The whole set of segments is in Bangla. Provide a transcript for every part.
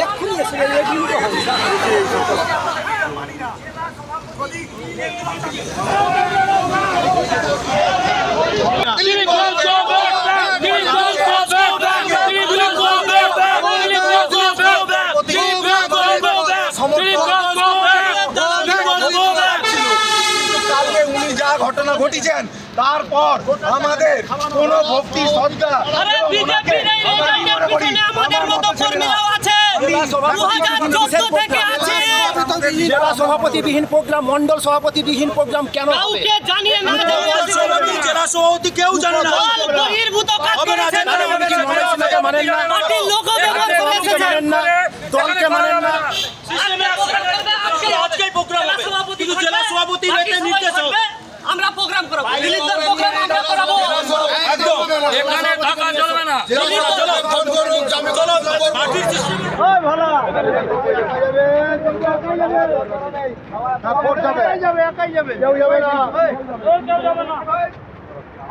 এক্ষুনি এসে গেলে কিন্তু ঘটনা ঘটিয়েছেন তারপর আমাদের কোন ভক্তি শ্রদ্ধা জেলা সভাপতিবিহীন প্রোগ্রাম, মন্ডল সভাপতিবিহীন প্রোগ্রাম কেন জেলা সভাপতি কেউ জানে না, দলকে মানেন না। আজকেই প্রোগ্রাম হবে কিন্তু জেলা সভাপতি নির্দেশ হবে আমরা প্রোগ্রাম করাবো, দিলীপদার প্রোগ্রাম আমরা করাবো। একদম এখানে ঢাকা চলবে না। চলো পার্টির সিস্টেম ওই ভালো একাই যাবে কেউ যাবে না,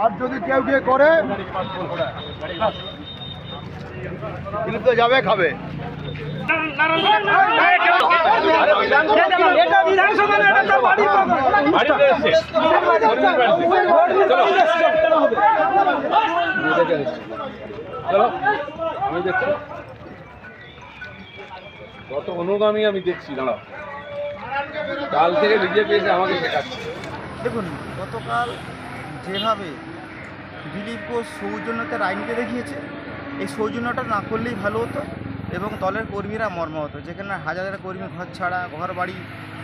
আর যদি কেউ গিয়ে করে দিলীপ তো যাবে খাবে। আমি দেখছি কত অনুগামী আমি দেখছি, দাঁড়াও কাল থেকে বিজেপি এসে আমাকে শেখাচ্ছে। দেখুন, গতকাল যেভাবে দিলীপ ঘোষ সৌজন্যতা রাজনীতি দেখিয়েছে, এই সৌজন্যটা না করলেই ভালো হতো এবং দলের কর্মীরা মর্মাহত, যেখানে হাজার হাজার কর্মী ঘর ছাড়া, ঘর বাড়ি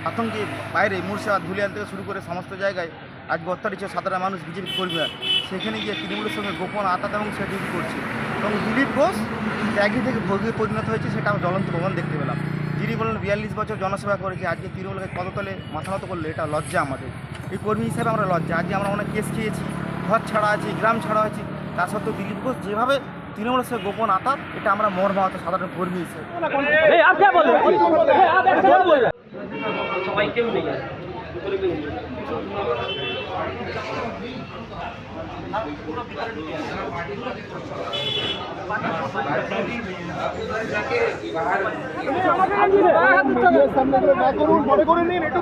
আতঙ্কে বাইরে মুর্শিদাবাদ ধুলিয়ান থেকে শুরু করে সমস্ত জায়গায় আজ বত্তারিচ্ছে সাধারণ মানুষ বিজেপি কর্মীরা, সেখানে গিয়ে তৃণমূলের সঙ্গে গোপন আতাত এবং সে ডিউটি করছে এবং দিলীপ ঘোষ ত্যাগী থেকে ভোগে পরিণত হয়েছে, সেটা আমরা জ্বলন্ত প্রমাণ দেখতে পেলাম। যিনি বললেন 42 বছর জনসেবা করেছে, আজকে তৃণমূলকে পদতলে মাথা নত করলে এটা লজ্জা আমাদের। এই কর্মী হিসেবে আমরা লজ্জা, আজকে আমরা অনেক কেস খেয়েছি, ঘর ছাড়া আছি, গ্রাম ছাড়া হয়েছি, তা সত্ত্বেও দিলীপ ঘোষ যেভাবে তৃণমূলের সাথে গোপন আতাত, এটা আমরা মর্মাহত সাধারণ কর্মী হিসেবে। সবাই কেউ নেই মনে করে নিন একটু